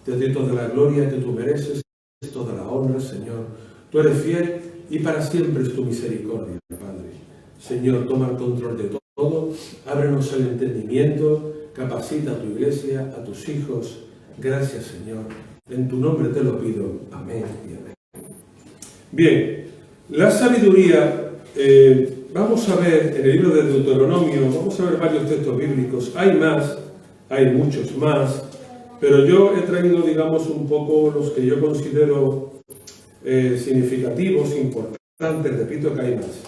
Te doy toda la gloria que tú mereces, toda la honra, Señor. Tú eres fiel y para siempre es tu misericordia, Padre. Señor, toma el control de todo, ábrenos el entendimiento, capacita a tu iglesia, a tus hijos. Gracias, Señor. En tu nombre te lo pido. Amén y amén. Bien, la sabiduría, vamos a ver en el libro de Deuteronomio, vamos a ver varios textos bíblicos. Hay más, hay muchos más. Pero yo he traído, digamos, un poco los que yo considero significativos, importantes. Repito que hay más.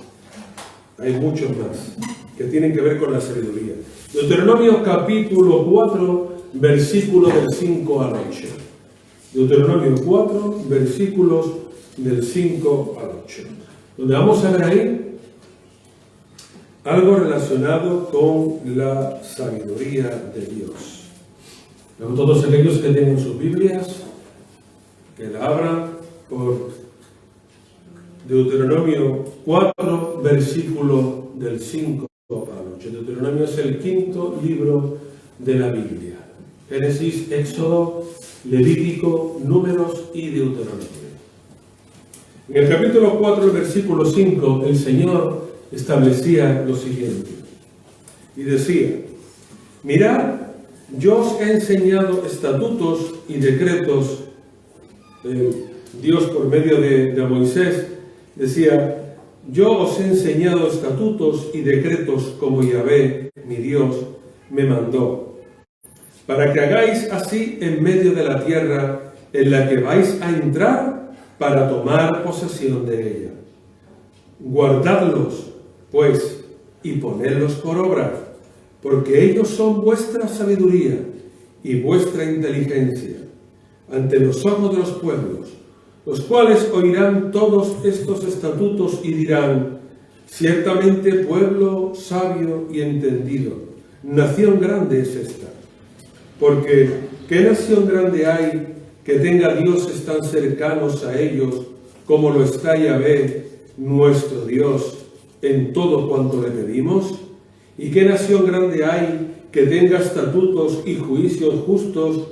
Hay muchos más que tienen que ver con la sabiduría. Deuteronomio capítulo 4, versículo del 5 al 8. Deuteronomio 4, versículos del 5 al 8. Donde vamos a ver ahí algo relacionado con la sabiduría de Dios. Luego todos aquellos que tienen sus Biblias, que la abran por Deuteronomio 4, versículo del 5 al 8. Deuteronomio es el quinto libro de la Biblia. Génesis, Éxodo, Levítico, Números y Deuteronomio. En el capítulo 4, versículo 5, el Señor establecía lo siguiente. Y decía, mirad, yo os he enseñado estatutos y decretos. Dios por medio de Moisés decía, yo os he enseñado estatutos y decretos como Yahvé, mi Dios, me mandó, para que hagáis así en medio de la tierra en la que vais a entrar para tomar posesión de ella. Guardadlos, pues, y ponedlos por obra, porque ellos son vuestra sabiduría y vuestra inteligencia ante los ojos de los pueblos, los cuales oirán todos estos estatutos y dirán, ciertamente pueblo sabio y entendido, nación grande es esta. Porque, ¿qué nación grande hay que tenga dioses tan cercanos a ellos como lo está Yahvé, nuestro Dios, en todo cuanto le pedimos? ¿Y qué nación grande hay que tenga estatutos y juicios justos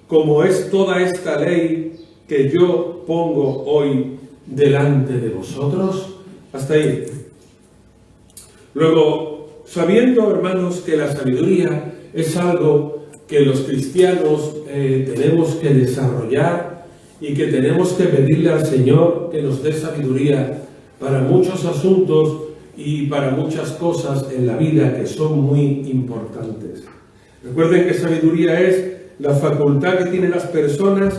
como es toda esta ley que yo pongo hoy delante de vosotros? Hasta ahí. Luego, sabiendo, hermanos, que la sabiduría es algo que los cristianos tenemos que desarrollar y que tenemos que pedirle al Señor que nos dé sabiduría para muchos asuntos y para muchas cosas en la vida que son muy importantes. Recuerden que sabiduría es la facultad que tienen las personas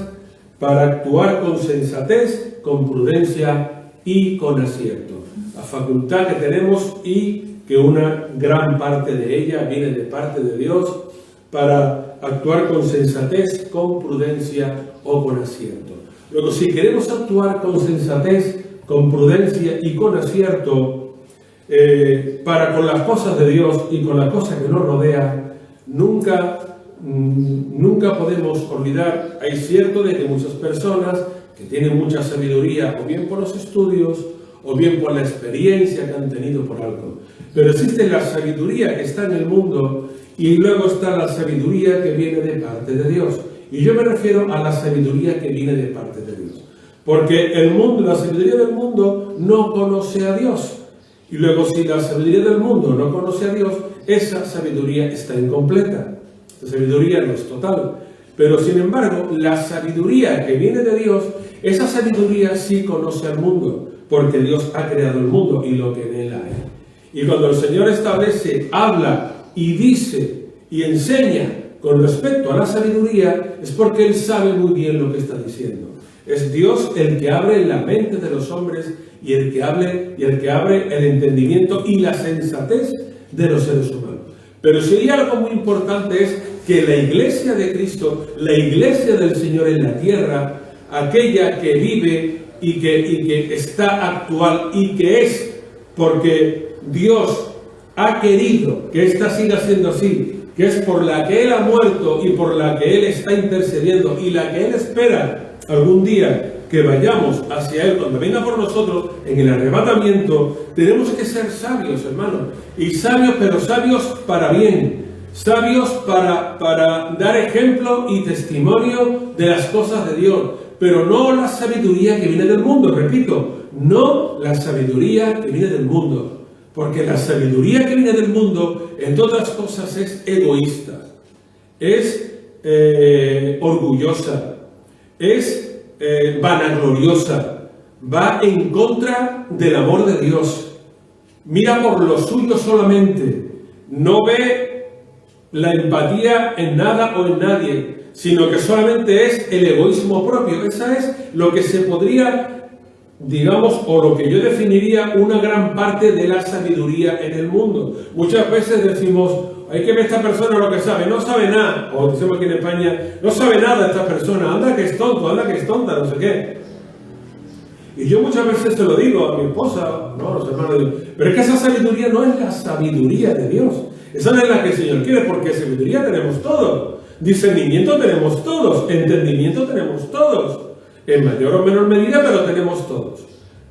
para actuar con sensatez, con prudencia y con acierto. La facultad que tenemos y que una gran parte de ella viene de parte de Dios para actuar con sensatez, con prudencia o con acierto. Luego, si queremos actuar con sensatez, con prudencia y con acierto, para con las cosas de Dios y con las cosas que nos rodean, nunca podemos olvidar, hay cierto de que muchas personas que tienen mucha sabiduría, o bien por los estudios, o bien por la experiencia que han tenido por algo, pero existe la sabiduría que está en el mundo y luego está la sabiduría que viene de parte de Dios. Y yo me refiero a la sabiduría que viene de parte de Dios, porque el mundo, la sabiduría del mundo no conoce a Dios. Y luego, si la sabiduría del mundo no conoce a Dios, esa sabiduría está incompleta. La sabiduría no es total. Pero, sin embargo, la sabiduría que viene de Dios, esa sabiduría sí conoce al mundo, porque Dios ha creado el mundo y lo que en él hay. Y cuando el Señor establece, habla y dice y enseña con respecto a la sabiduría, es porque Él sabe muy bien lo que está diciendo. Es Dios el que abre la mente de los hombres y el que abre el entendimiento y la sensatez de los seres humanos. Pero si hay algo muy importante es que la iglesia de Cristo, la iglesia del Señor en la tierra, aquella que vive y que está actual y que es porque Dios ha querido que ésta siga siendo así, que es por la que Él ha muerto y por la que Él está intercediendo y la que Él espera algún día que vayamos hacia Él cuando venga por nosotros en el arrebatamiento. Tenemos que ser sabios, hermanos, y sabios, pero sabios para bien, sabios para dar ejemplo y testimonio de las cosas de Dios, pero no la sabiduría que viene del mundo, repito, no la sabiduría que viene del mundo. Porque la sabiduría que viene del mundo, entre otras cosas, es egoísta, es orgullosa, es vanagloriosa, va en contra del amor de Dios, mira por lo suyo solamente, no ve la empatía en nada o en nadie, sino que solamente es el egoísmo propio. Esa es lo que se podría, digamos, o lo que yo definiría una gran parte de la sabiduría en el mundo. Muchas veces decimos, hay que ver esta persona lo que sabe, no sabe nada, o decimos aquí en España, no sabe nada esta persona, anda que es tonto, anda que es tonta, no sé qué. Y yo muchas veces te lo digo a mi esposa, no, a los hermanos, digo, pero es que esa sabiduría no es la sabiduría de Dios, esa no es la que el Señor quiere, porque sabiduría tenemos todos, discernimiento tenemos todos, entendimiento tenemos todos, en mayor o menor medida, pero tenemos todos.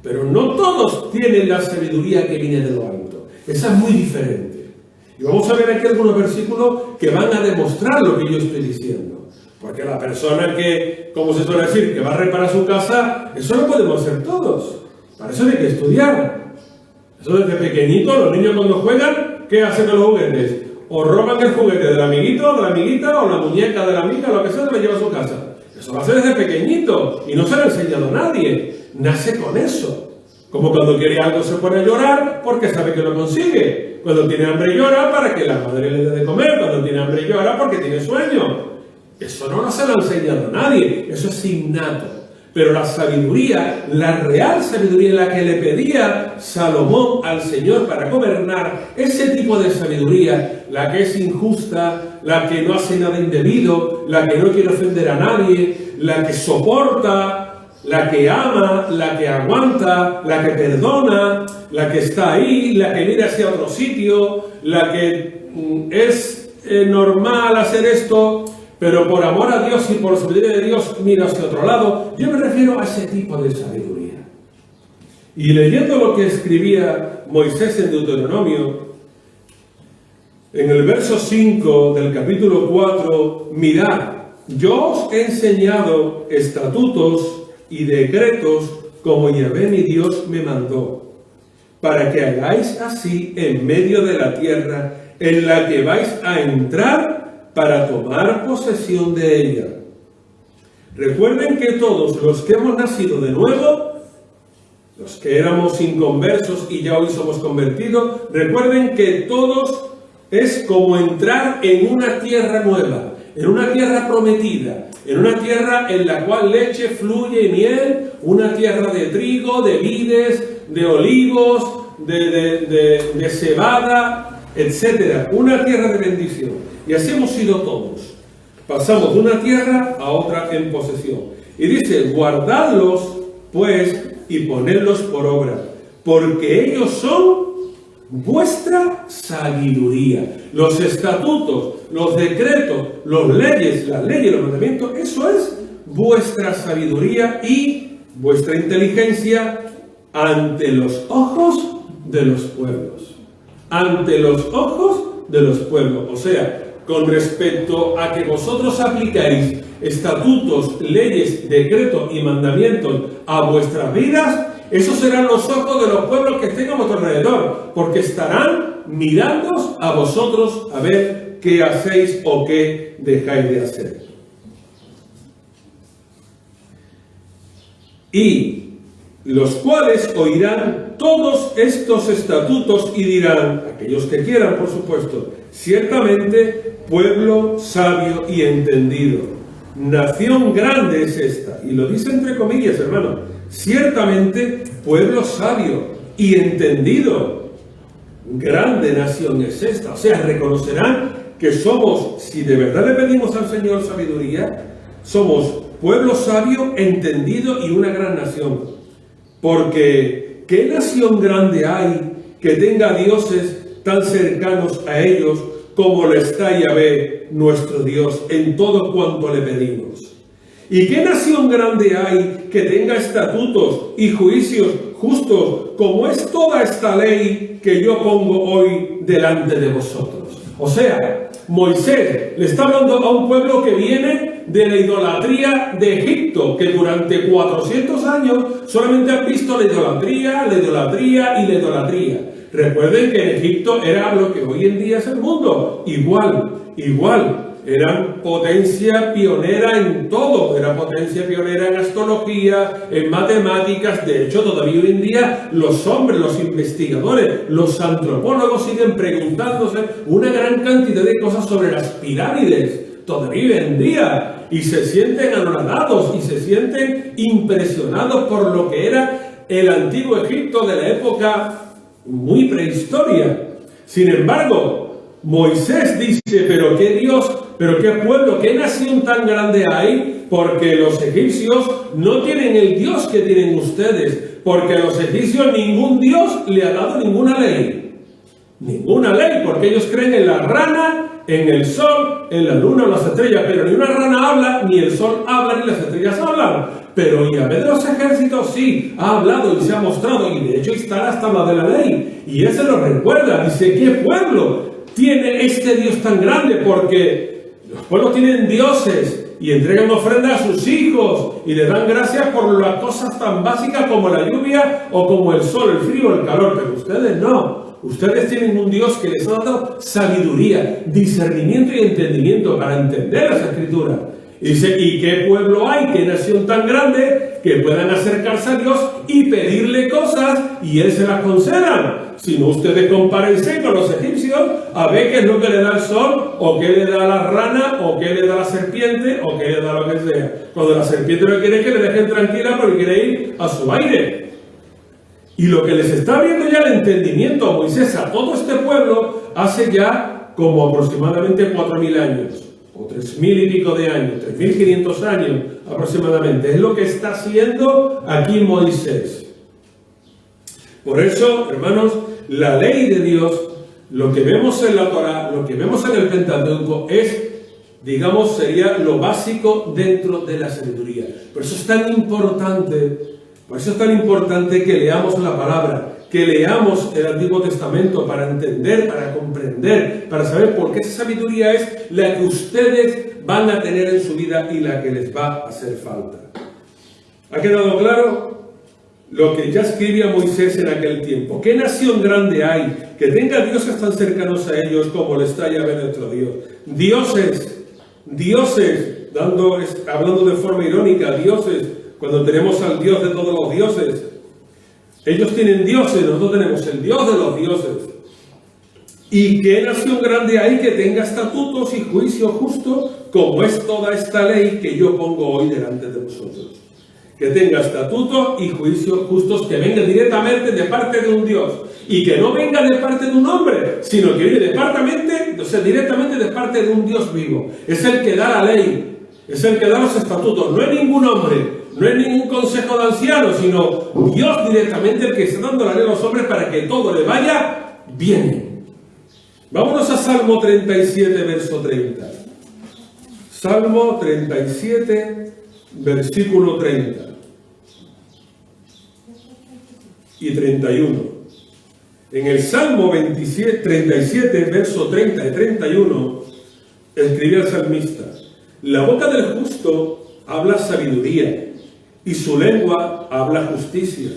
Pero no todos tienen la sabiduría que viene de lo alto. Esa es muy diferente. Y vamos a ver aquí algunos versículos que van a demostrar lo que yo estoy diciendo. Porque la persona que, como se suele decir, que va a reparar su casa, eso lo podemos hacer todos. Para eso hay que estudiar. Eso desde pequeñito, los niños cuando juegan, ¿qué hacen con los juguetes? O roban el juguete del amiguito, de la amiguita, o la muñeca de la amiga, lo que sea, se lo lleva a su casa. Eso lo hace desde pequeñito y no se lo ha enseñado a nadie. Nace con eso. Como cuando quiere algo se pone a llorar porque sabe que lo consigue. Cuando tiene hambre llora para que la madre le dé de comer. Cuando tiene hambre llora porque tiene sueño. Eso no se lo ha enseñado a nadie. Eso es innato. Pero la sabiduría, la real sabiduría, la que le pedía Salomón al Señor para gobernar, ese tipo de sabiduría, la que es injusta, la que no hace nada indebido, la que no quiere ofender a nadie, la que soporta, la que ama, la que aguanta, la que perdona, la que está ahí, la que mira hacia otro sitio, la que es normal hacer esto, pero por amor a Dios y por sabiduría de Dios mira hacia otro lado. Yo me refiero a ese tipo de sabiduría. Y leyendo lo que escribía Moisés en Deuteronomio, en el verso 5 del capítulo 4, mirad, yo os he enseñado estatutos y decretos como Yahvé mi Dios me mandó, para que hagáis así en medio de la tierra en la que vais a entrar para tomar posesión de ella. Recuerden que todos los que hemos nacido de nuevo, los que éramos inconversos y ya hoy somos convertidos, recuerden que todos es como entrar en una tierra nueva, en una tierra prometida, en una tierra en la cual leche fluye y miel, una tierra de trigo, de vides, de olivos, de cebada, etc. Una tierra de bendición. Y así hemos sido todos. Pasamos de una tierra a otra en posesión. Y dice, guardadlos, pues, y ponedlos por obra, porque ellos son vuestra sabiduría. Los estatutos, los decretos, las leyes, los mandamientos, eso es vuestra sabiduría y vuestra inteligencia ante los ojos de los pueblos. Ante los ojos de los pueblos. O sea, con respecto a que vosotros aplicáis estatutos, leyes, decretos y mandamientos a vuestras vidas, esos serán los ojos de los pueblos que estén a vuestro alrededor, porque estarán mirándoos a vosotros a ver qué hacéis o qué dejáis de hacer. Y los cuales oirán todos estos estatutos y dirán, aquellos que quieran, por supuesto, ciertamente pueblo sabio y entendido, nación grande es esta, y lo dice entre comillas, hermano, ciertamente pueblo sabio y entendido, grande nación es esta. O sea, reconocerán que somos, si de verdad le pedimos al Señor sabiduría, somos pueblo sabio, entendido y una gran nación. Porque ¿qué nación grande hay que tenga dioses tan cercanos a ellos como lo está Yahvé, nuestro Dios, en todo cuanto le pedimos? ¿Y qué nación grande hay que tenga estatutos y juicios justos como es toda esta ley que yo pongo hoy delante de vosotros? O sea, Moisés le está hablando a un pueblo que viene de la idolatría de Egipto, que durante 400 años solamente han visto la idolatría y la idolatría. Recuerden que en Egipto era lo que hoy en día es el mundo, igual. Eran potencia pionera en todo, era potencia pionera en astrología, en matemáticas. De hecho, todavía hoy en día los hombres, los investigadores, los antropólogos siguen preguntándose una gran cantidad de cosas sobre las pirámides, todavía hoy en día, y se sienten anonadados y se sienten impresionados por lo que era el antiguo Egipto de la época muy prehistoria. Sin embargo, Moisés dice, pero qué Dios, pero qué pueblo, qué nación tan grande hay, porque los egipcios no tienen el Dios que tienen ustedes, porque a los egipcios ningún Dios le ha dado ninguna ley, porque ellos creen en la rana, en el sol, en la luna o las estrellas, pero ni una rana habla, ni el sol habla, ni las estrellas hablan. Pero Yahvé de los ejércitos sí ha hablado y se ha mostrado, y de hecho está hasta la de la ley, y él se lo recuerda, dice, ¿qué pueblo tiene este Dios tan grande? Porque los pueblos tienen dioses y entregan ofrendas a sus hijos y le dan gracias por las cosas tan básicas como la lluvia o como el sol, el frío, el calor, pero ustedes no. Ustedes tienen un Dios que les ha dado sabiduría, discernimiento y entendimiento para entender las Escrituras. Y dice, ¿y qué pueblo hay, qué nación tan grande que puedan acercarse a Dios y pedirle cosas y Él se las conceda? Si no, ustedes compárense con los egipcios a ver qué es lo que le da el sol, o qué le da la rana, o qué le da la serpiente, o qué le da lo que sea. Cuando la serpiente no quiere que le dejen tranquila porque quiere ir a su aire. Y lo que les está abriendo ya el entendimiento a Moisés, a todo este pueblo, hace ya como aproximadamente 4.000 años, o 3.000 y pico de años, 3.500 años aproximadamente. Es lo que está haciendo aquí Moisés. Por eso, hermanos, la ley de Dios, lo que vemos en la Torá, lo que vemos en el Pentateuco es, digamos, sería lo básico dentro de la sabiduría. Por eso es tan importante que leamos la palabra, que leamos el Antiguo Testamento para entender, para comprender, para saber por qué esa sabiduría es la que ustedes van a tener en su vida y la que les va a hacer falta. ¿Ha quedado claro? Lo que ya escribía Moisés en aquel tiempo. ¿Qué nación grande hay que tenga dioses tan cercanos a ellos como lo está Yahvé nuestro Dios? Dioses, hablando de forma irónica, dioses, cuando tenemos al Dios de todos los dioses. Ellos tienen dioses, nosotros tenemos el Dios de los dioses. ¿Y qué nación grande hay que tenga estatutos y juicios justos como es toda esta ley que yo pongo hoy delante de vosotros? Que tenga estatutos y juicios justos, que venga directamente de parte de un Dios, y que no venga de parte de un hombre, sino que viene directamente de parte de un Dios vivo. Es el que da la ley, es el que da los estatutos, no es ningún hombre, no es ningún consejo de ancianos, sino Dios directamente el que está dando la ley a los hombres para que todo le vaya bien. Vámonos a Salmo 37, verso 30. Salmo 37, versículo 30 y 31. En el Salmo 37, verso 30 y 31, escribió el salmista: la boca del justo habla sabiduría, y su lengua habla justicia.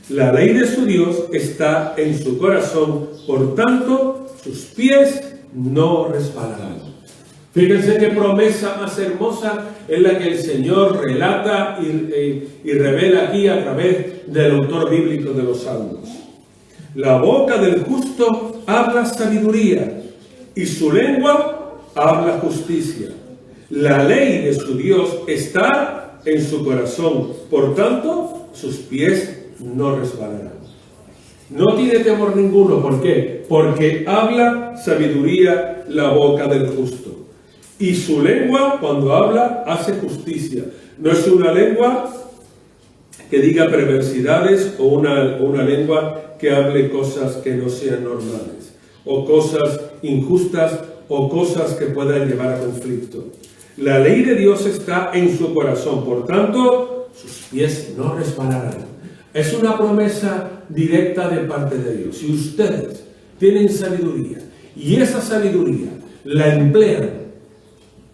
La ley de su Dios está en su corazón, por tanto, sus pies no resbalarán. Fíjense qué promesa más hermosa es la que el Señor relata y revela aquí a través del autor bíblico de los Salmos. La boca del justo habla sabiduría, y su lengua habla justicia. La ley de su Dios está en su corazón, por tanto, sus pies no resbalarán. No tiene temor ninguno. ¿Por qué? Porque habla sabiduría la boca del justo. Y su lengua, cuando habla, hace justicia. No es una lengua que diga perversidades o una lengua que hable cosas que no sean normales, o cosas injustas, o cosas que puedan llevar a conflicto. La ley de Dios está en su corazón, por tanto, sus pies no resbalarán. Es una promesa directa de parte de Dios. Si ustedes tienen sabiduría, y esa sabiduría la emplean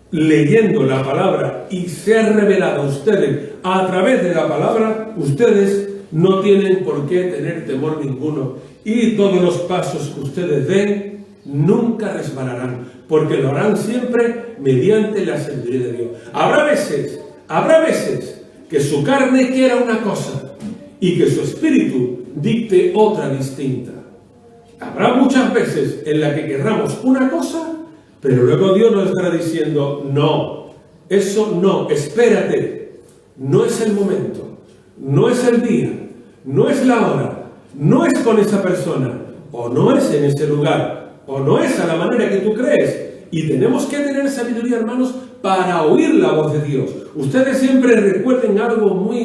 leyendo la palabra y se ha revelado a ustedes a través de la palabra, ustedes no tienen por qué tener temor ninguno, y todos los pasos que ustedes den nunca resbalarán, porque lo harán siempre mediante la sabiduría de Dios. Habrá veces que su carne quiera una cosa y que su espíritu dicte otra distinta. Habrá muchas veces en las que querramos una cosa, pero luego Dios nos estará diciendo, no, eso no, espérate, no es el momento, no es el día, no es la hora, no es con esa persona, o no es en ese lugar, o no es a la manera que tú crees. Y tenemos que tener sabiduría, hermanos, para oír la voz de Dios. Ustedes siempre recuerden algo muy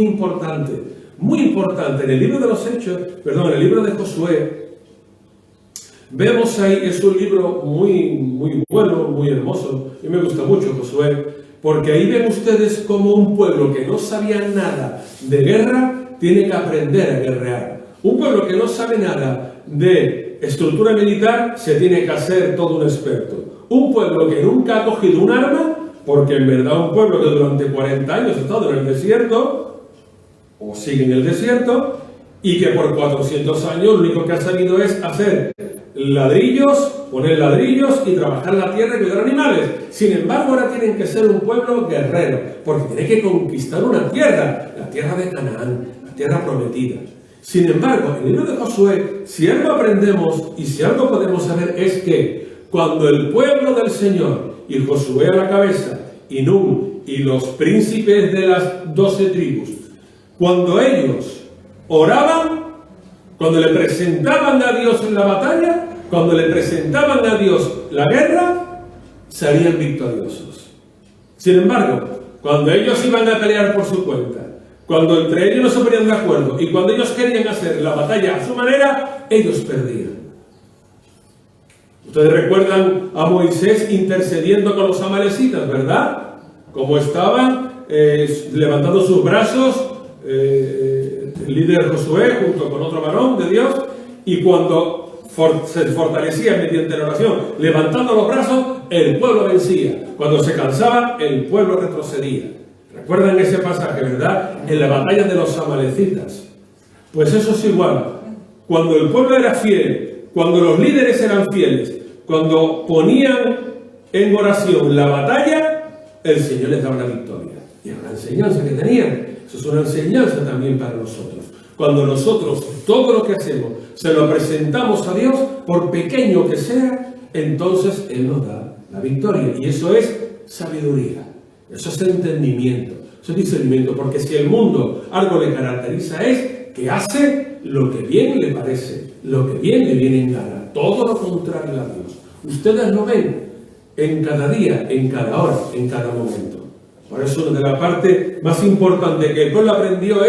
importante, muy importante. En el libro de los Hechos, en el libro de Josué, vemos ahí, es un libro muy bueno, muy hermoso, y me gusta mucho Josué, porque ahí ven ustedes como un pueblo que no sabía nada de guerra, tiene que aprender a guerrear. Un pueblo que no sabe nada de estructura militar, se tiene que hacer todo un experto. Un pueblo que nunca ha cogido un arma, porque en verdad un pueblo que durante 40 años ha estado en el desierto, o sigue en el desierto, y que por 400 años lo único que ha sabido es hacer ladrillos, poner ladrillos y trabajar la tierra y cuidar animales. Sin embargo, ahora tienen que ser un pueblo guerrero, porque tiene que conquistar una tierra, la tierra de Canaán, la tierra prometida. Sin embargo, en el libro de Josué, si algo aprendemos y si algo podemos saber es que cuando el pueblo del Señor, y Josué a la cabeza, y Nun y los príncipes de las 12 tribus, cuando ellos oraban, cuando le presentaban a Dios en la batalla, cuando le presentaban a Dios la guerra, salían victoriosos. Sin embargo, cuando ellos iban a pelear por su cuenta, cuando entre ellos no se ponían de acuerdo y cuando ellos querían hacer la batalla a su manera, ellos perdían. Ustedes recuerdan a Moisés intercediendo con los amalecitas, ¿verdad? Como estaban levantando sus brazos, el líder Josué junto con otro varón de Dios, y cuando se fortalecía mediante la oración, levantando los brazos, el pueblo vencía. Cuando se cansaba, el pueblo retrocedía. ¿Recuerdan ese pasaje, verdad? En la batalla de los amalecitas. Pues eso es igual. Cuando el pueblo era fiel, cuando los líderes eran fieles, cuando ponían en oración la batalla, el Señor les daba la victoria. Y era la enseñanza que tenían. Eso es una enseñanza también para nosotros. Cuando nosotros todo lo que hacemos se lo presentamos a Dios, por pequeño que sea, entonces Él nos da la victoria. Y eso es sabiduría. Eso es entendimiento, eso es discernimiento, porque si el mundo algo le caracteriza es que hace lo que bien le parece, lo que bien le viene en gana, todo lo contrario a Dios. Ustedes lo ven en cada día, en cada hora, en cada momento. Por eso una de las partes más importantes que el pueblo aprendió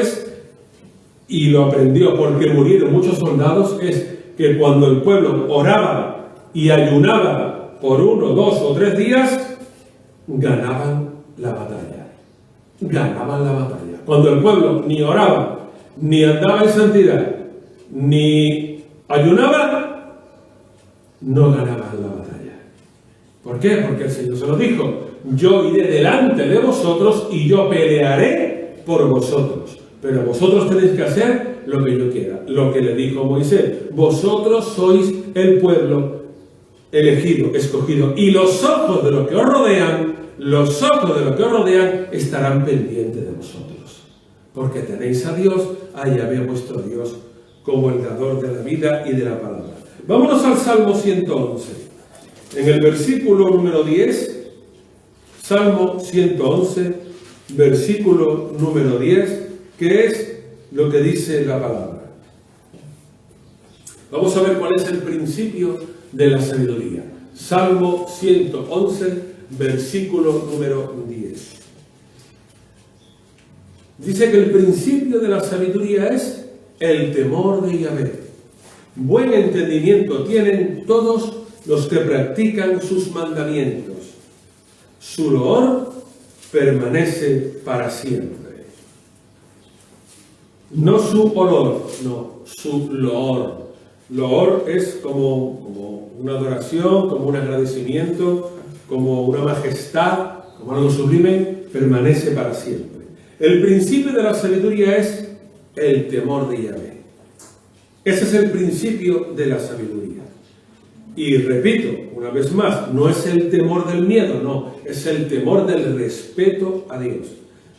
y lo aprendió porque murieron muchos soldados, es que cuando el pueblo oraba y ayunaba por 1, 2 o 3 días, ganaban la batalla. Ganaban la batalla. Cuando el pueblo ni oraba, ni andaba en santidad, ni ayunaba, no ganaban la batalla. ¿Por qué? Porque el Señor se lo dijo: yo iré delante de vosotros y yo pelearé por vosotros. Pero vosotros tenéis que hacer lo que yo quiera. Lo que le dijo Moisés: vosotros sois el pueblo elegido, escogido, y los ojos de los que os rodean, estarán pendientes de vosotros, porque tenéis a Dios, a Yahvé vuestro Dios, como el dador de la vida y de la palabra. Vámonos al Salmo 111. En el versículo número 10, Salmo 111, versículo número 10, ¿qué es lo que dice la palabra? Vamos a ver cuál es el principio de la sabiduría. Salmo 111, versículo número 10. Dice que el principio de la sabiduría es el temor de Yahvé. Buen entendimiento tienen todos los que practican sus mandamientos. Su loor permanece para siempre. No su olor, no, su loor. Loor es como una adoración, como un agradecimiento, como una majestad, como algo sublime, permanece para siempre. El principio de la sabiduría es el temor de Yahvé. Ese es el principio de la sabiduría. Y repito, una vez más, no es el temor del miedo, no, es el temor del respeto a Dios,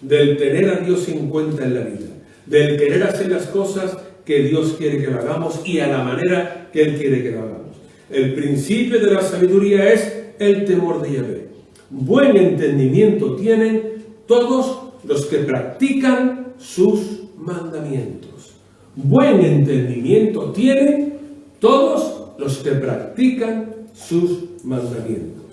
del tener a Dios en cuenta en la vida, del querer hacer las cosas que Dios quiere que lo hagamos y a la manera que Él quiere que lo hagamos. El principio de la sabiduría es el temor de Yahvé. Buen entendimiento tienen todos los que practican sus mandamientos. Buen entendimiento tienen todos los que practican sus mandamientos.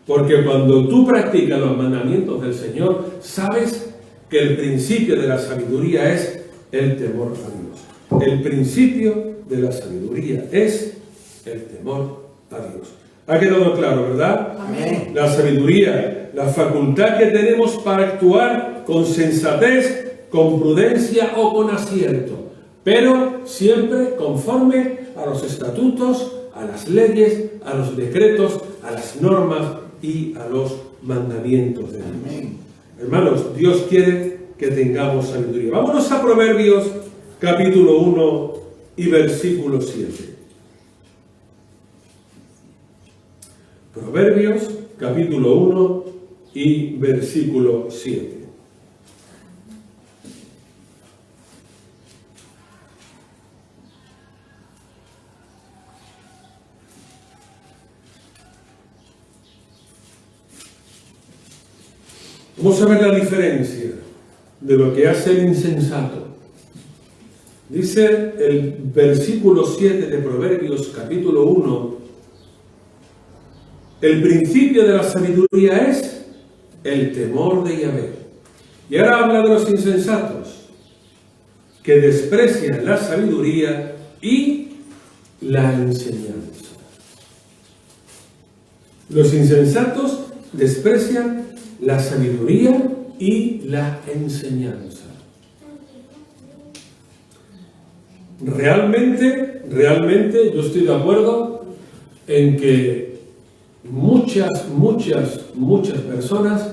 Porque cuando tú practicas los mandamientos del Señor, sabes que el principio de la sabiduría es el temor a Dios. El principio de la sabiduría es el temor a Dios. ¿Ha quedado claro, verdad? Amén. La sabiduría, la facultad que tenemos para actuar con sensatez, con prudencia o con acierto, pero siempre conforme a los estatutos, a las leyes, a los decretos, a las normas y a los mandamientos de Dios. Amén. Hermanos, Dios quiere que tengamos sabiduría. Vámonos a Proverbios capítulo 1 y versículo 7. Proverbios capítulo 1 y versículo 7. Vamos a ver la diferencia de lo que hace el insensato. Dice el versículo 7 de Proverbios capítulo 1: el principio de la sabiduría es el temor de Yahvé. Y ahora habla de los insensatos, que desprecian la sabiduría y la enseñanza. Los insensatos desprecian la sabiduría y la enseñanza. Realmente yo estoy de acuerdo en que muchas personas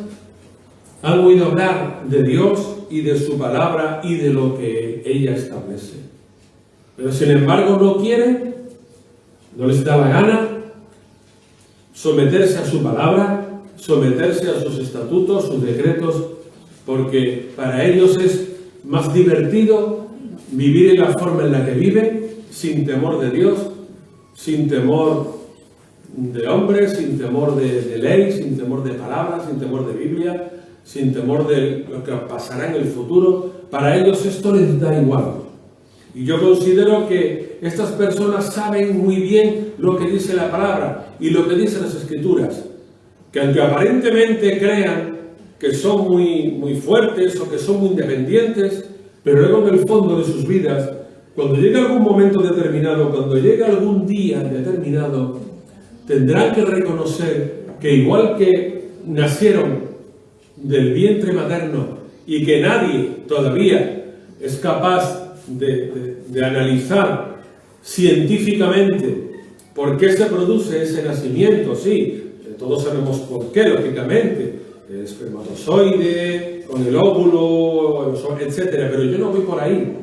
han oído hablar de Dios y de su palabra y de lo que ella establece. Pero sin embargo no quieren, no les da la gana someterse a su palabra, someterse a sus estatutos, sus decretos, porque para ellos es más divertido vivir en la forma en la que viven, sin temor de Dios, sin temor de hombres, sin temor de ley, sin temor de palabras, sin temor de Biblia, sin temor de lo que pasará en el futuro. Para ellos esto les da igual. Y yo considero que estas personas saben muy bien lo que dice la palabra y lo que dicen las Escrituras, que aunque aparentemente crean que son muy fuertes o que son muy independientes, pero luego en el fondo de sus vidas, cuando llegue algún momento determinado, cuando llegue algún día determinado, tendrán que reconocer que igual que nacieron del vientre materno y que nadie todavía es capaz de analizar científicamente por qué se produce ese nacimiento, sí, todos sabemos por qué, lógicamente, el espermatozoide, con el óvulo, etcétera, pero yo no voy por ahí.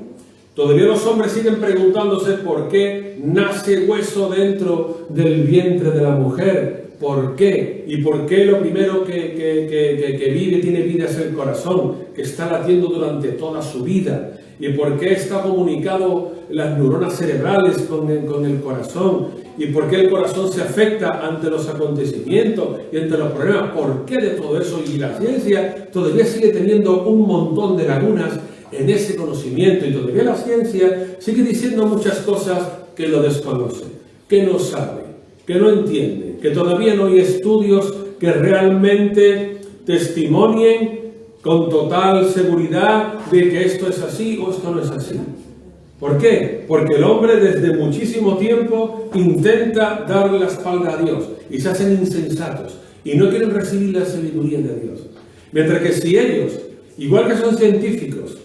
Todavía los hombres siguen preguntándose por qué nace hueso dentro del vientre de la mujer, por qué, y por qué lo primero que vive, tiene vida es el corazón, que está latiendo durante toda su vida, y por qué está comunicado las neuronas cerebrales con el corazón, y por qué el corazón se afecta ante los acontecimientos y ante los problemas, por qué de todo eso. Y la ciencia todavía sigue teniendo un montón de lagunas en ese conocimiento, y todavía la ciencia sigue diciendo muchas cosas que lo desconoce, que no sabe, que no entiende, que todavía no hay estudios que realmente testimonien con total seguridad de que esto es así o esto no es así. ¿Por qué? Porque el hombre desde muchísimo tiempo intenta dar la espalda a Dios y se hacen insensatos y no quieren recibir la sabiduría de Dios. Mientras que si ellos, igual que son científicos,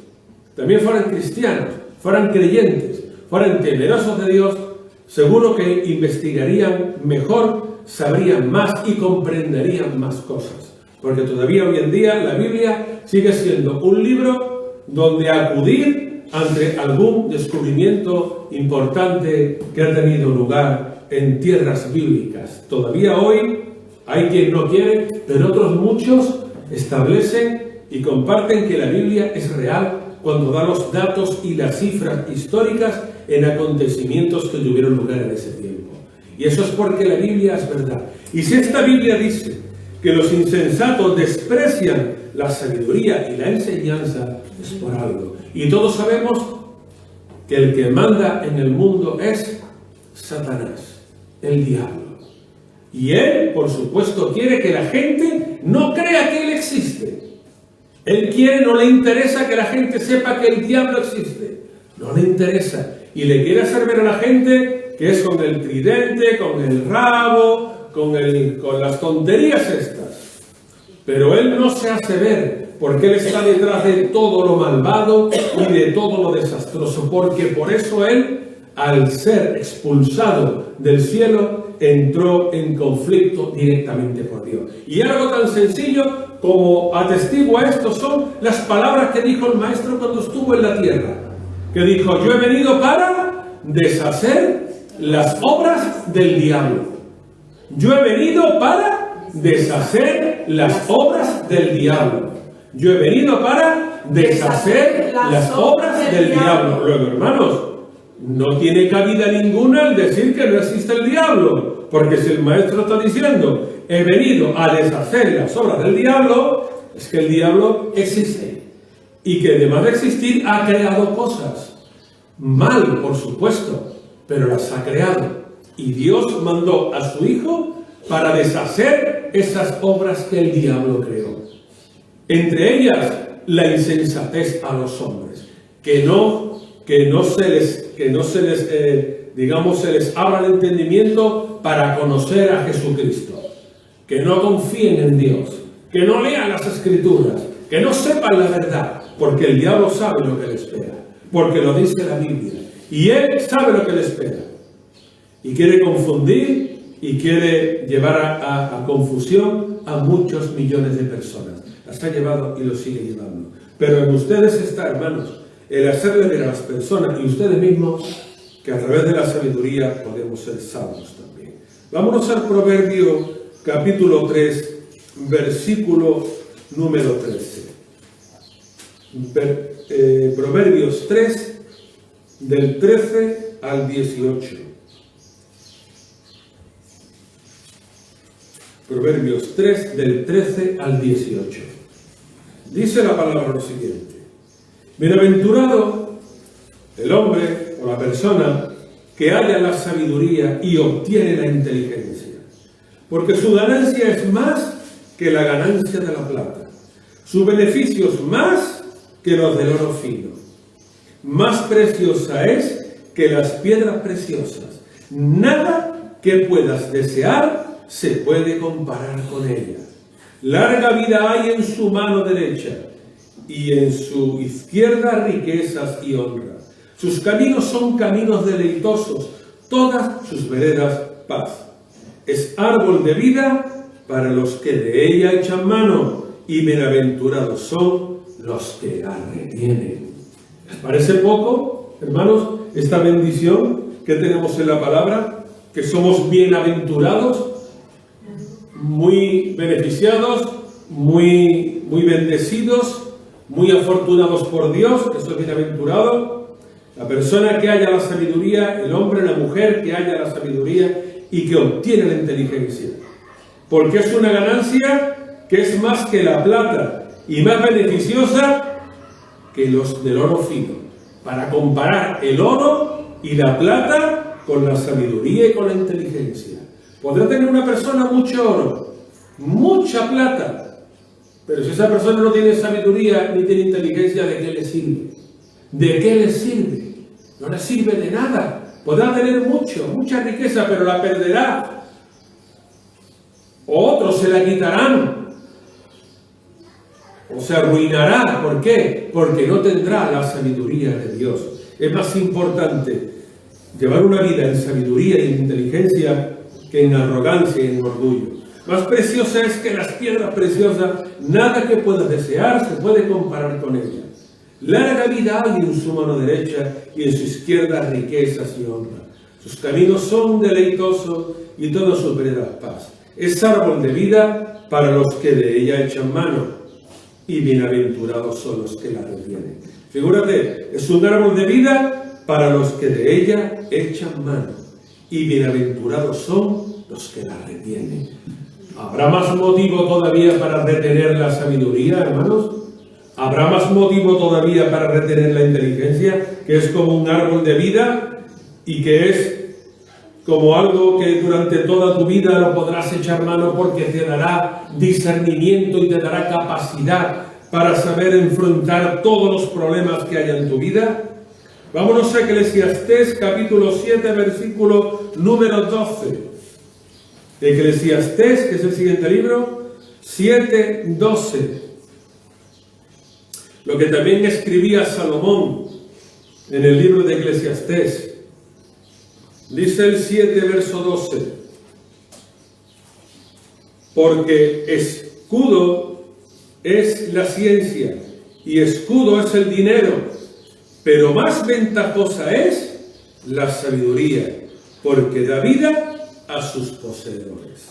también fueran cristianos, fueran creyentes, fueran temerosos de Dios, seguro que investigarían mejor, sabrían más y comprenderían más cosas. Porque todavía hoy en día la Biblia sigue siendo un libro donde acudir ante algún descubrimiento importante que ha tenido lugar en tierras bíblicas. Todavía hoy hay quien no quiere, pero otros muchos establecen y comparten que la Biblia es real cuando da los datos y las cifras históricas en acontecimientos que tuvieron lugar en ese tiempo. Y eso es porque la Biblia es verdad. Y si esta Biblia dice que los insensatos desprecian la sabiduría y la enseñanza, es por algo. Y todos sabemos que el que manda en el mundo es Satanás, el diablo. Y él, por supuesto, quiere que la gente no crea que él existe. Él quiere, no le interesa que la gente sepa que el diablo existe. No le interesa. Y le quiere hacer ver a la gente que es con el tridente, con el rabo, con las tonterías estas. Pero él no se hace ver, porque él está detrás de todo lo malvado y de todo lo desastroso. Porque por eso él, al ser expulsado del cielo, entró en conflicto directamente por Dios. Y algo tan sencillo como atestigua esto son las palabras que dijo el Maestro cuando estuvo en la tierra. Que dijo: yo he venido para deshacer las obras del diablo. Yo he venido para deshacer las obras del diablo. Yo he venido para deshacer las obras del diablo. Luego, hermanos, no tiene cabida ninguna el decir que no existe el diablo, porque si el Maestro está diciendo he venido a deshacer las obras del diablo, es que el diablo existe y que además de existir ha creado cosas mal, por supuesto, pero las ha creado, y Dios mandó a su Hijo para deshacer esas obras que el diablo creó, entre ellas la insensatez a los hombres, que no se les digamos, se les abra el entendimiento para conocer a Jesucristo, que no confíen en Dios, que no lean las Escrituras, que no sepan la verdad, porque el diablo sabe lo que le espera, porque lo dice la Biblia, y él sabe lo que le espera, y quiere confundir y quiere llevar a confusión a muchos millones de personas. Las ha llevado y lo sigue llevando. Pero en ustedes está, hermanos, el hacerle ver a las personas y ustedes mismos que a través de la sabiduría podemos ser salvos también. Vámonos al Proverbio capítulo 3, versículo número 13. Proverbios 3, del 13 al 18. Proverbios 3, del 13 al 18. Dice la palabra lo siguiente: bienaventurado el hombre o la persona que halla la sabiduría y obtiene la inteligencia, porque su ganancia es más que la ganancia de la plata, sus beneficios más que los del oro fino. Más preciosa es que las piedras preciosas. Nada que puedas desear se puede comparar con ella. Larga vida hay en su mano derecha, y en su izquierda riquezas y honra. Sus caminos son caminos deleitosos, todas sus veredas paz. Es árbol de vida para los que de ella echan mano, y bienaventurados son los que la retienen. ¿Les parece poco, hermanos, esta bendición que tenemos en la palabra? Que somos bienaventurados, muy beneficiados, muy bendecidos, muy afortunados por Dios, que soy bienaventurado. La persona que haya la sabiduría, el hombre, la mujer que haya la sabiduría y que obtiene la inteligencia. Porque es una ganancia que es más que la plata y más beneficiosa que los del oro fino. Para comparar el oro y la plata con la sabiduría y con la inteligencia. Podrá tener una persona mucho oro, mucha plata, Pero si esa persona no tiene sabiduría ni tiene inteligencia, ¿de qué le sirve? ¿De qué le sirve? No le sirve de nada. Podrá tener mucha riqueza, pero la perderá. O otros se la quitarán. O se arruinará. ¿Por qué? Porque no tendrá la sabiduría de Dios. Es más importante llevar una vida en sabiduría y en inteligencia que en arrogancia y en orgullo. Más preciosa es que las piedras preciosas, nada que puedas desear se puede comparar con ella. Larga vida hay en su mano derecha y en su izquierda riquezas y honra. Sus caminos son deleitosos y toda su vereda paz. Es árbol de vida para los que de ella echan mano, y bienaventurados son los que la retienen. Figúrate, es un árbol de vida para los que de ella echan mano, y bienaventurados son los que la retienen. ¿Habrá más motivo todavía para retener la sabiduría, hermanos? ¿Habrá más motivo todavía para retener la inteligencia, que es como un árbol de vida y que es como algo que durante toda tu vida lo podrás echar mano porque te dará discernimiento y te dará capacidad para saber enfrentar todos los problemas que haya en tu vida? Vámonos a Eclesiastés capítulo 7, versículo número 12. Eclesiastés, que es el siguiente libro, 7:12. Lo que también escribía Salomón en el libro de Eclesiastés. Dice el 7, verso 12. Porque escudo es la ciencia y escudo es el dinero, pero más ventajosa es la sabiduría, porque da vida a sus poseedores.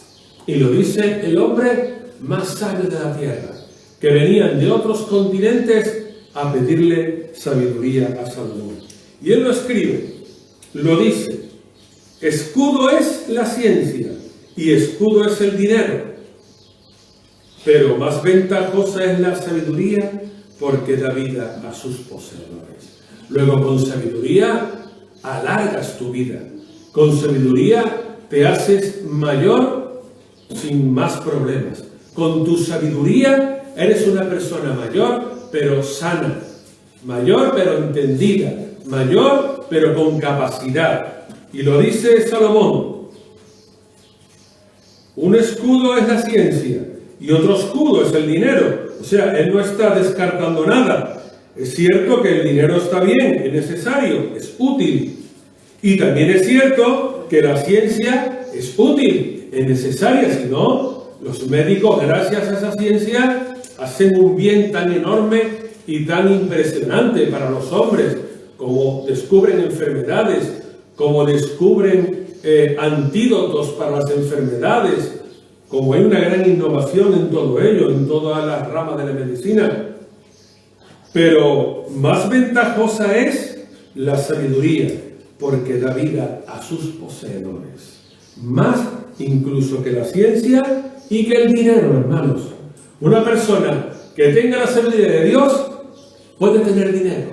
Y lo dice el hombre más sabio de la tierra, que venían de otros continentes a pedirle sabiduría a Salomón. Y él lo escribe, lo dice: escudo es la ciencia y escudo es el dinero, pero más ventajosa es la sabiduría, porque da vida a sus poseedores. Luego, con sabiduría alargas tu vida. Con sabiduría te haces mayor sin más problemas. Con tu sabiduría eres una persona mayor pero sana, mayor pero entendida, mayor pero con capacidad. Y lo dice Salomón: un escudo es la ciencia y otro escudo es el dinero. O sea, él no está descartando nada. Es cierto que el dinero está bien, es necesario, es útil. Y también es cierto que la ciencia es útil, es necesaria. Si no, los médicos, gracias a esa ciencia, hacen un bien tan enorme y tan impresionante para los hombres, como descubren enfermedades, como descubren antídotos para las enfermedades, como hay una gran innovación en todo ello, en todas las ramas de la medicina. Pero más ventajosa es la sabiduría, porque da vida a sus poseedores. Más incluso que la ciencia y que el dinero, hermanos. Una persona que tenga la sabiduría de Dios puede tener dinero.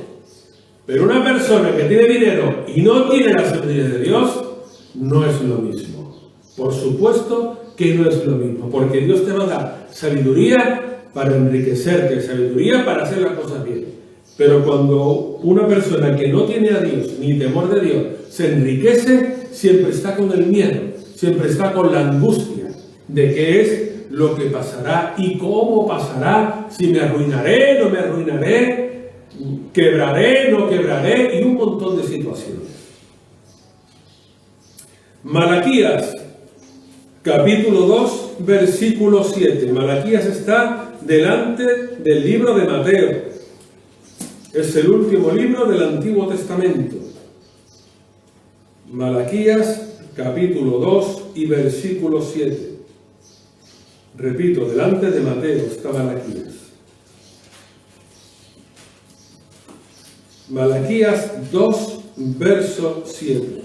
Pero una persona que tiene dinero y no tiene la sabiduría de Dios, no es lo mismo. Por supuesto que no es lo mismo, porque Dios te va a dar sabiduría para enriquecerte, sabiduría para hacer las cosas bien. Pero cuando una persona que no tiene a Dios ni temor de Dios se enriquece, siempre está con el miedo, siempre está con la angustia de qué es lo que pasará y cómo pasará, si me arruinaré, no me arruinaré, quebraré, no quebraré, y un montón de situaciones. Malaquías, capítulo 2, versículo 7. Malaquías está delante del libro de Mateo. Es el último libro del Antiguo Testamento. Malaquías, capítulo 2 y versículo 7. Repito, delante de Mateo está Malaquías. Malaquías 2, verso 7.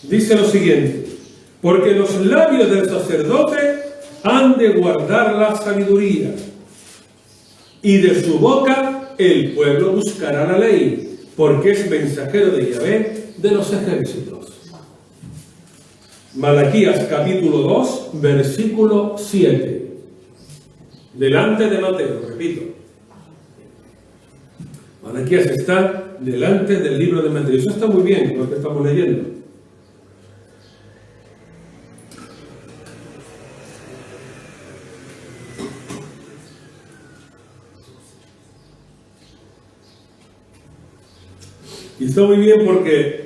Dice lo siguiente: porque los labios del sacerdote han de guardar la sabiduría, y de su boca el pueblo buscará la ley, porque es mensajero de Yahvé de los ejércitos. Malaquías capítulo 2, versículo 7. delante de Mateo, repito. Malaquías está delante del libro de Mateo. Eso está muy bien, lo que estamos leyendo. Y está muy bien porque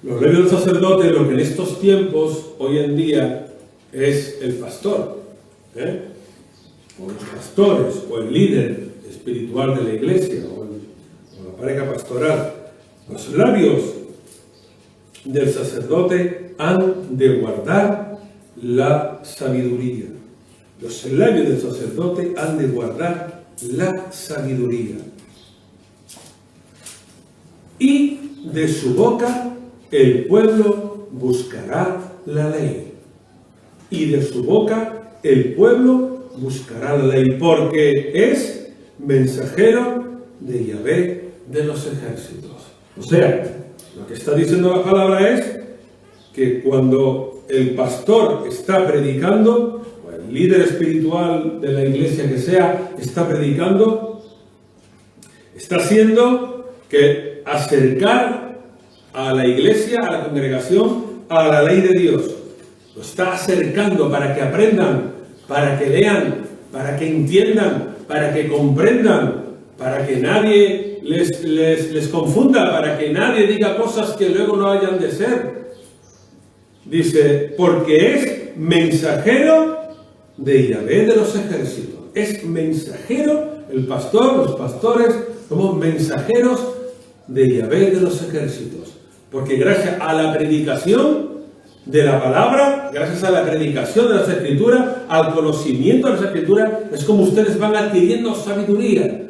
los levios del sacerdote, lo que en estos tiempos, hoy en día, es el pastor, o los pastores, o el líder espiritual de la iglesia, o la pareja pastoral. Los labios del sacerdote han de guardar la sabiduría. Los labios del sacerdote han de guardar la sabiduría. Y de su boca el pueblo buscará la ley. Y de su boca el pueblo buscará la ley, porque es mensajero de Yahvé de los ejércitos. O sea, lo que está diciendo la palabra es que cuando el pastor está predicando, o el líder espiritual de la iglesia que sea, está predicando, está haciendo que acercar a la iglesia, a la congregación, a la ley de Dios. Lo está acercando para que aprendan, para que lean, para que entiendan, para que comprendan, para que nadie les confunda, para que nadie diga cosas que luego no hayan de ser. Dice, porque es mensajero de Yahvé de los ejércitos. Es mensajero, el pastor, los pastores, somos mensajeros de Yahvé de los ejércitos, porque gracias a la predicación de la palabra, gracias a la predicación de las escrituras, al conocimiento de las escrituras, es como ustedes van adquiriendo sabiduría,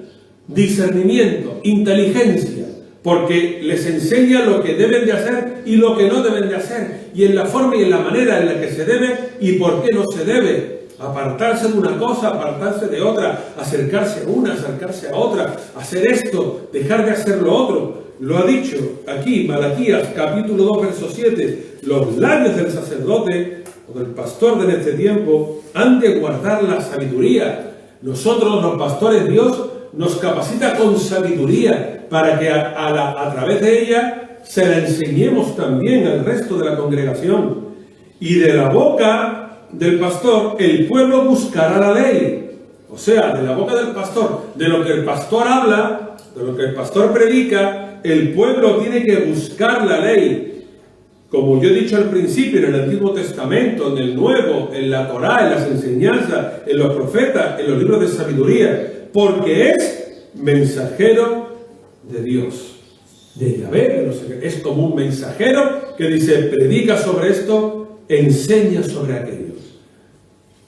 discernimiento, inteligencia, porque les enseña lo que deben de hacer y lo que no deben de hacer, y en la forma y en la manera en la que se debe y por qué no se debe. Apartarse de una cosa, apartarse de otra, acercarse a una, acercarse a otra, hacer esto, dejar de hacer lo otro. Lo ha dicho aquí Malaquías, capítulo 2, verso 7. Los labios del sacerdote o del pastor de este tiempo han de guardar la sabiduría. Nosotros, los pastores, Dios nos capacita con sabiduría para que a través de ella se la enseñemos también al resto de la congregación. Y de la boca del pastor, el pueblo buscará la ley. O sea, de la boca del pastor, de lo que el pastor habla, de lo que el pastor predica, el pueblo tiene que buscar la ley. Como yo he dicho al principio, en el Antiguo Testamento, en el Nuevo, en la Torá, en las enseñanzas, en los profetas, en los libros de sabiduría, porque es mensajero de Dios, de Yahvé. Es como un mensajero que dice, predica sobre esto, enseña sobre aquello.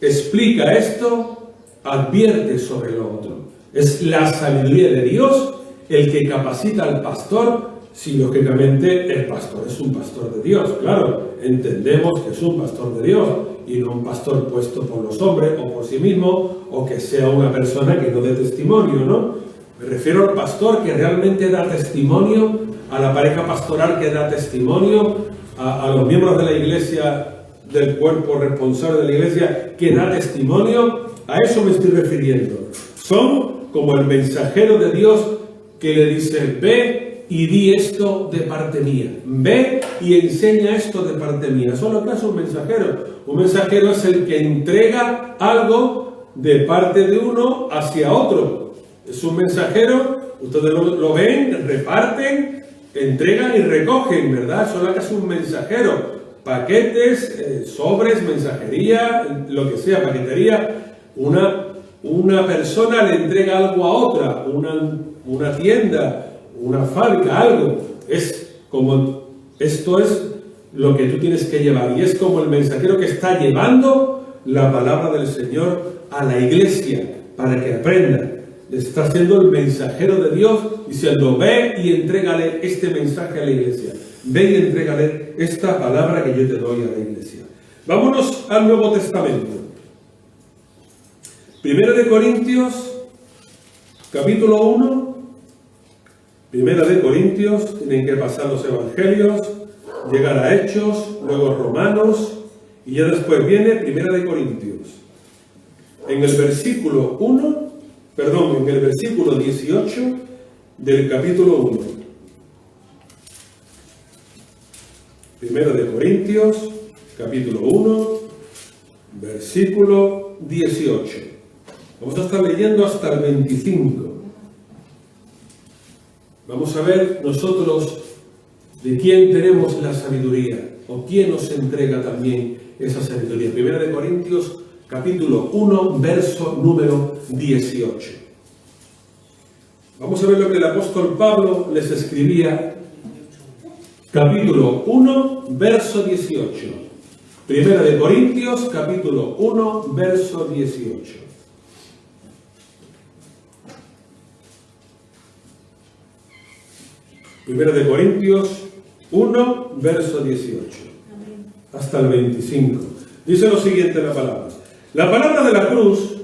Explica esto, advierte sobre lo otro. Es la sabiduría de Dios el que capacita al pastor, si lógicamente el pastor es un pastor de Dios. Claro, entendemos que es un pastor de Dios y no un pastor puesto por los hombres o por sí mismo, o que sea una persona que no dé testimonio, ¿no? Me refiero al pastor que realmente da testimonio, a la pareja pastoral que da testimonio, a los miembros de la iglesia, del cuerpo responsable de la iglesia, que da testimonio. A eso me estoy refiriendo. Son como el mensajero de Dios que le dice, ve y di esto de parte mía, ve y enseña esto de parte mía. Eso es lo que hace un mensajero. Un mensajero es el que entrega algo de parte de uno hacia otro. Es un mensajero, ustedes lo ven, reparten, entregan y recogen, ¿verdad? Eso es lo que hace un mensajero. Paquetes, sobres, mensajería, lo que sea, paquetería. Una persona le entrega algo a otra, una tienda, una fábrica, algo. Esto es lo que tú tienes que llevar. Y es como el mensajero que está llevando la palabra del Señor a la iglesia para que aprenda. Está siendo el mensajero de Dios diciendo, ve y entrégale este mensaje a la iglesia. Ve y entrégale esta palabra que yo te doy a la iglesia. Vámonos al Nuevo Testamento. Primera de Corintios, capítulo 1. Primera de Corintios, tienen que pasar los evangelios, llegar a Hechos, luego Romanos, y ya después viene Primera de Corintios. en el versículo 18 del capítulo 1. Primero de Corintios, capítulo 1, versículo 18. Vamos a estar leyendo hasta el 25. Vamos a ver nosotros de quién tenemos la sabiduría, o quién nos entrega también esa sabiduría. Primera de Corintios, capítulo 1, verso número 18. Vamos a ver lo que el apóstol Pablo les escribía. Capítulo 1, verso 18. Primera de Corintios, capítulo 1, verso 18. Primera de Corintios 1, verso 18. Hasta el 25. Dice lo siguiente la palabra. La palabra de la cruz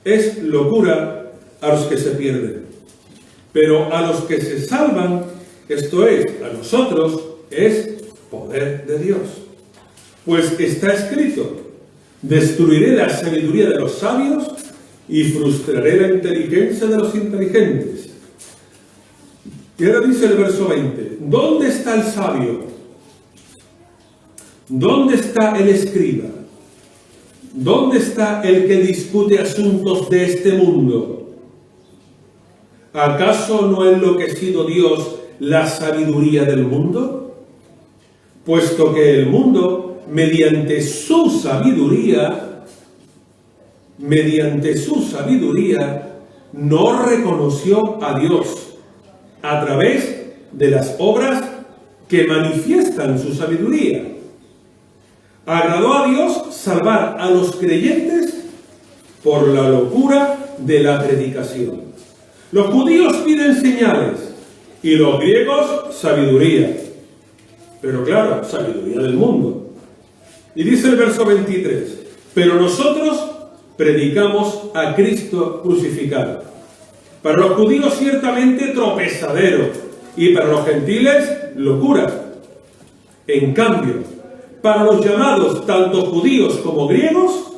es locura a los que se pierden. Pero a los que se salvan, esto es, a nosotros, es poder de Dios. Pues está escrito: destruiré la sabiduría de los sabios y frustraré la inteligencia de los inteligentes. Y ahora dice el verso 20: ¿dónde está el sabio? ¿Dónde está el escriba? ¿Dónde está el que discute asuntos de este mundo? ¿Acaso no ha enloquecido Dios la sabiduría del mundo? Puesto que el mundo, mediante su sabiduría, no reconoció a Dios a través de las obras que manifiestan su sabiduría. Agradó a Dios salvar a los creyentes por la locura de la predicación. Los judíos piden señales y los griegos sabiduría. Pero claro, sabiduría del mundo. Y dice el verso 23: pero nosotros predicamos a Cristo crucificado. Para los judíos ciertamente tropezadero y para los gentiles locura. En cambio, para los llamados tanto judíos como griegos,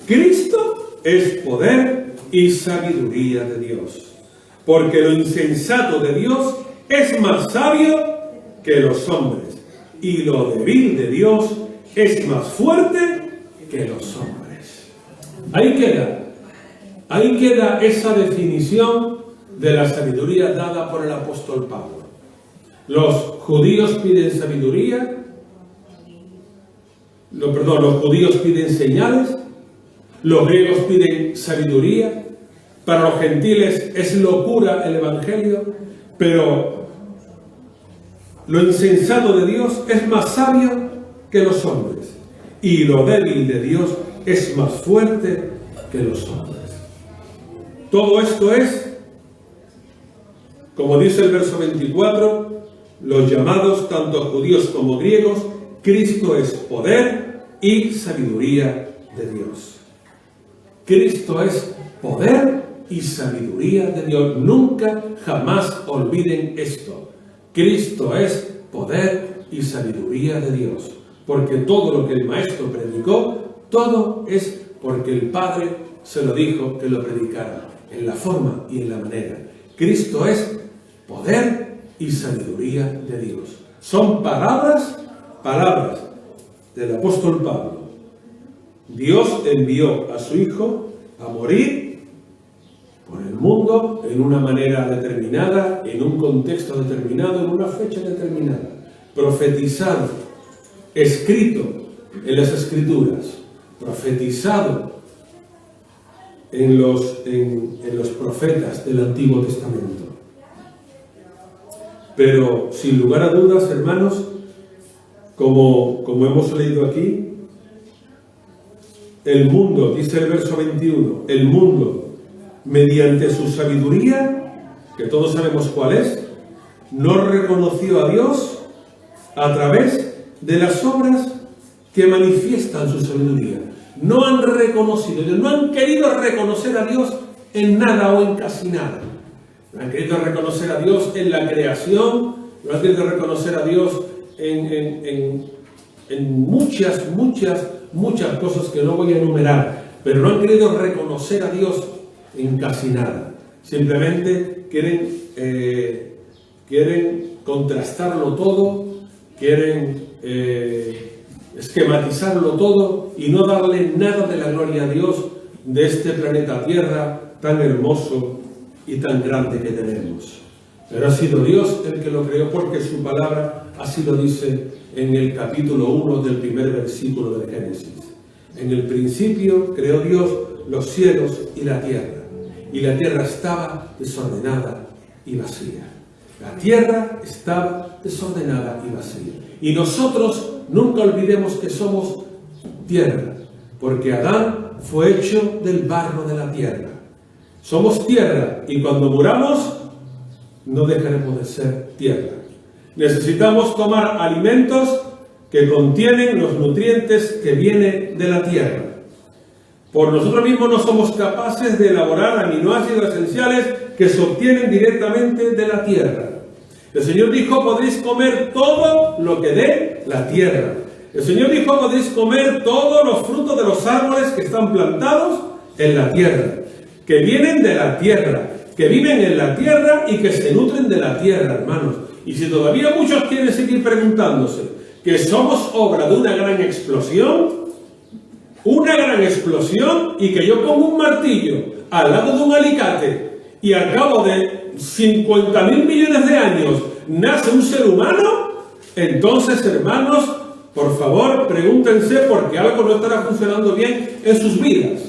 Cristo es poder y sabiduría de Dios. Porque lo insensato de Dios es más sabio que los hombres, y lo débil de Dios es más fuerte que los hombres. Ahí queda esa definición de la sabiduría dada por el apóstol Pablo. Los judíos piden sabiduría, los judíos piden señales, los griegos piden sabiduría, para los gentiles es locura el evangelio, pero lo insensato de Dios es más sabio que los hombres, y lo débil de Dios es más fuerte que los hombres. Todo esto es, como dice el verso 24, los llamados tanto judíos como griegos, Cristo es poder y sabiduría de Dios. Cristo es poder y sabiduría de Dios. Nunca, jamás olviden esto. Cristo es poder y sabiduría de Dios. Porque todo lo que el Maestro predicó, todo es porque el Padre se lo dijo que lo predicara, en la forma y en la manera. Cristo es poder y sabiduría de Dios. Son palabras del apóstol Pablo. Dios envió a su Hijo a morir por el mundo en una manera determinada, en un contexto determinado, en una fecha determinada, profetizado, escrito en las Escrituras, profetizado en los profetas del Antiguo Testamento. Pero sin lugar a dudas, hermanos, como hemos leído aquí, el mundo, dice el verso 21, el mundo, mediante su sabiduría, que todos sabemos cuál es, no reconoció a Dios a través de las obras que manifiestan su sabiduría. No han reconocido, no han querido reconocer a Dios en nada o en casi nada. No han querido reconocer a Dios en la creación, no han querido reconocer a Dios en muchas cosas que no voy a enumerar. pero no han querido reconocer a Dios en casi nada. Simplemente quieren contrastarlo todo, quieren esquematizarlo todo y no darle nada de la gloria a Dios de este planeta Tierra tan hermoso y tan grande que tenemos. Pero ha sido Dios el que lo creó, porque su palabra así lo dice en el capítulo 1 del primer versículo del Génesis. En el principio creó Dios los cielos y la tierra estaba desordenada y vacía. La tierra estaba desordenada y vacía. Y nosotros nunca olvidemos que somos tierra, porque Adán fue hecho del barro de la tierra. Somos tierra, y cuando muramos no dejaremos de ser tierra. Necesitamos tomar alimentos que contienen los nutrientes que vienen de la tierra. Por nosotros mismos no somos capaces de elaborar aminoácidos esenciales que se obtienen directamente de la tierra. El Señor dijo: podréis comer todo lo que dé la tierra. El Señor dijo: podréis comer todos los frutos de los árboles que están plantados en la tierra, que vienen de la tierra, que viven en la tierra y que se nutren de la tierra, hermanos. Y si todavía muchos quieren seguir preguntándose que somos obra de una gran explosión, y que yo pongo un martillo al lado de un alicate y al cabo de 50.000 millones de años nace un ser humano, entonces, hermanos, por favor, pregúntense, porque algo no estará funcionando bien en sus vidas.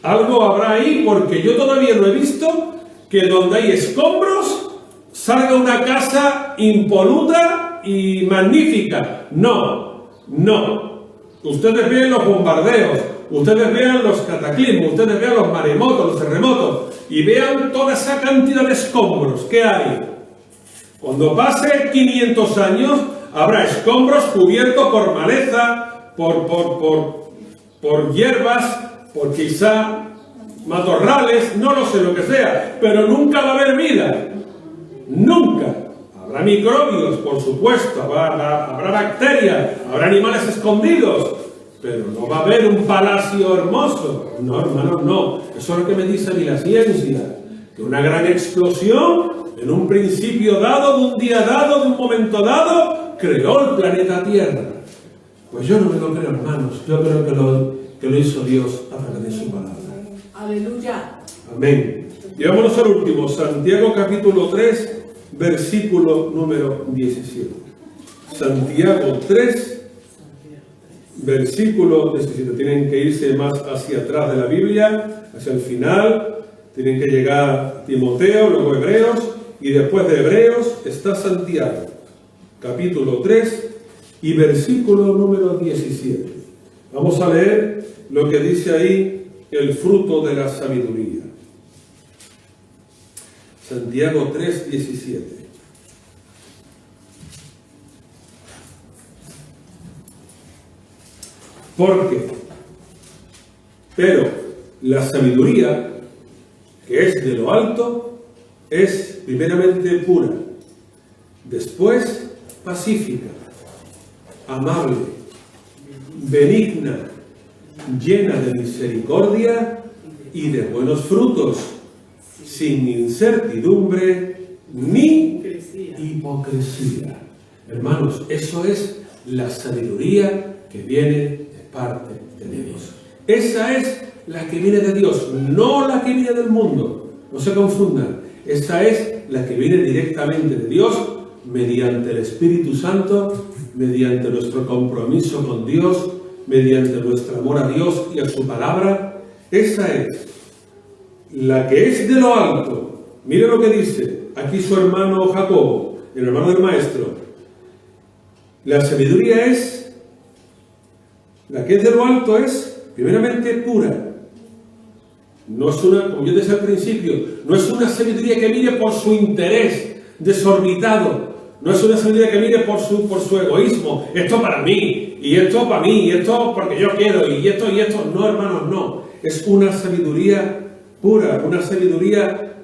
Algo habrá ahí, porque yo todavía no he visto que donde hay escombros salga una casa impoluta y magnífica. No. Ustedes vean los bombardeos, ustedes vean los cataclismos, ustedes vean los maremotos, los terremotos, y vean toda esa cantidad de escombros que hay. Cuando pase 500 años, habrá escombros cubiertos por maleza, por hierbas, por quizá matorrales, no lo sé, lo que sea, pero nunca va a haber vida. Nunca. Habrá microbios, por supuesto, habrá bacterias, habrá animales escondidos, pero no va a haber un palacio hermoso. No, hermanos, no. Eso es lo que me dice a mí la ciencia, que una gran explosión, en un principio dado, de un día dado, de un momento dado, creó el planeta Tierra. Pues yo no me lo creo, hermanos. Yo creo que lo hizo Dios a través de su palabra. Aleluya. Amén. Y vámonos al último, Santiago capítulo 3, versículo número 17. Santiago 3, versículo 17. Tienen que irse más hacia atrás de la Biblia, hacia el final. Tienen que llegar a Timoteo, luego Hebreos, y después de Hebreos está Santiago, capítulo 3 y versículo número 17. Vamos a leer lo que dice ahí el fruto de la sabiduría. Santiago 3, 17. Pero la sabiduría, que es de lo alto, es primeramente pura, después pacífica, amable, benigna, llena de misericordia y de buenos frutos, sin incertidumbre ni hipocresía. Hermanos, eso es la sabiduría que viene de parte de Dios. Esa es la que viene de Dios, no la que viene del mundo. No se confundan. Esa es la que viene directamente de Dios, mediante el Espíritu Santo, mediante nuestro compromiso con Dios, mediante nuestro amor a Dios y a su palabra. Esa es la que es de lo alto. Mire lo que dice aquí su hermano Jacobo, el hermano del maestro. La sabiduría es, la que es de lo alto es primeramente pura. No es una, como yo decía al principio, no es una sabiduría que mire por su interés desorbitado. No es una sabiduría que mire por su egoísmo. Esto para mí, y esto para mí, y esto porque yo quiero, y esto. No, hermanos, no. Es una sabiduría pura, una sabiduría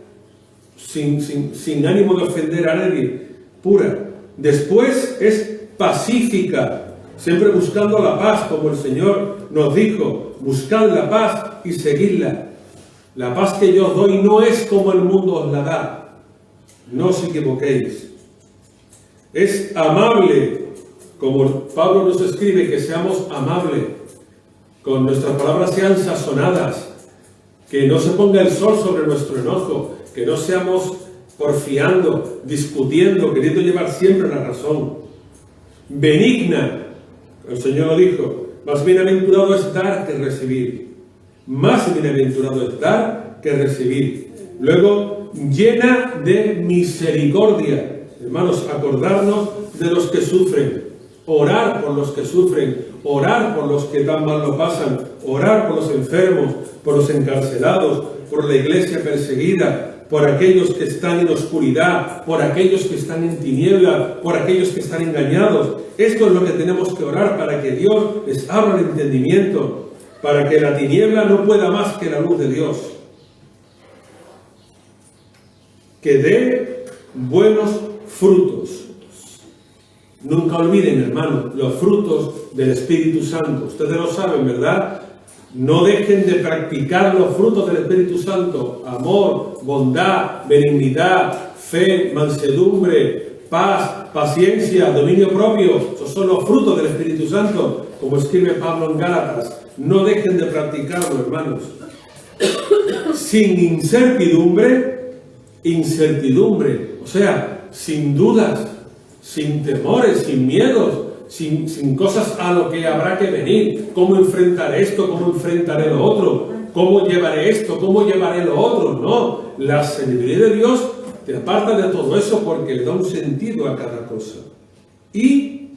sin ánimo de ofender a nadie, pura. Después es pacífica, siempre buscando la paz, como el Señor nos dijo. buscad la paz y seguidla. La paz que yo os doy no es como el mundo os la da. No os equivoquéis. Es amable, como Pablo nos escribe, que seamos amables, con nuestras palabras sean sazonadas, que no se ponga el sol sobre nuestro enojo, que no seamos porfiando, discutiendo, queriendo llevar siempre la razón. Benigna, el Señor lo dijo, más bienaventurado es dar que recibir. Más bienaventurado es dar que recibir. Luego, llena de misericordia. Hermanos, acordarnos de los que sufren, orar por los que sufren, orar por los que tan mal lo pasan, orar por los enfermos, por los encarcelados, por la iglesia perseguida, por aquellos que están en oscuridad, por aquellos que están en tiniebla, por aquellos que están engañados. Esto es lo que tenemos que orar para que Dios les abra el entendimiento, para que la tiniebla no pueda más que la luz de Dios. Que dé buenos frutos. Nunca olviden, hermanos, los frutos del Espíritu Santo. Ustedes lo saben, ¿verdad? No dejen de practicar los frutos del Espíritu Santo. Amor, bondad, benignidad, fe, mansedumbre, paz, paciencia, dominio propio. Esos son los frutos del Espíritu Santo, como escribe Pablo en Gálatas. No dejen de practicarlo, hermanos. Sin incertidumbre, o sea, sin dudas, sin temores, sin miedos, sin cosas a lo que habrá que venir. ¿Cómo enfrentar esto? ¿Cómo enfrentaré lo otro? ¿Cómo llevaré esto? ¿Cómo llevaré lo otro? No, la sabiduría de Dios te aparta de todo eso porque le da un sentido a cada cosa. Y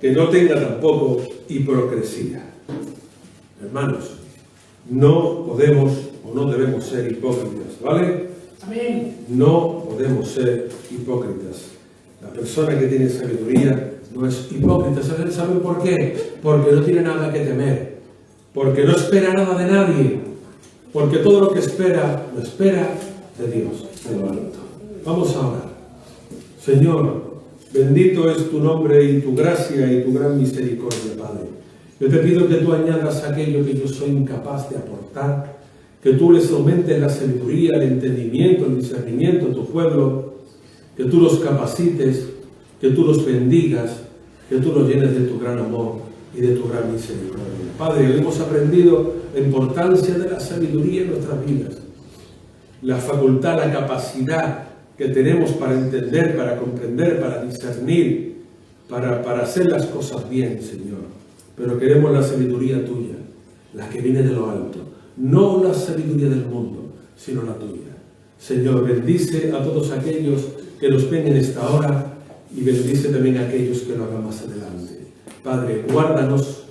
que no tenga tampoco hipocresía. Hermanos, no podemos o no debemos ser hipócritas, ¿vale? Amén. No podemos ser hipócritas. La persona que tiene sabiduría no es hipócrita. ¿Saben por qué? Porque no tiene nada que temer. Porque no espera nada de nadie. Porque todo lo que espera, lo espera de Dios, de lo alto. Vamos a orar. Señor, bendito es tu nombre y tu gracia y tu gran misericordia, Padre. Yo te pido que tú añadas aquello que yo soy incapaz de aportar, que tú les aumentes la sabiduría, el entendimiento, el discernimiento a tu pueblo, que tú los capacites, que tú los bendigas, que tú los llenes de tu gran amor y de tu gran misericordia. Padre, hemos aprendido la importancia de la sabiduría en nuestras vidas, la facultad, la capacidad que tenemos para entender, para comprender, para discernir, para hacer las cosas bien, Señor. Pero queremos la sabiduría tuya, la que viene de lo alto, no la sabiduría del mundo, sino la tuya. Señor, bendice a todos aquellos que nos ven en esta hora y bendice también a aquellos que lo hagan más adelante. Padre, guárdanos,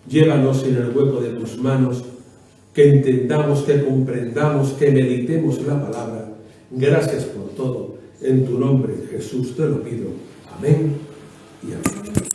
llévanos en el hueco de tus manos, que entendamos, que comprendamos, que meditemos la palabra. Gracias por todo. En tu nombre, Jesús, te lo pido. Amén y amén.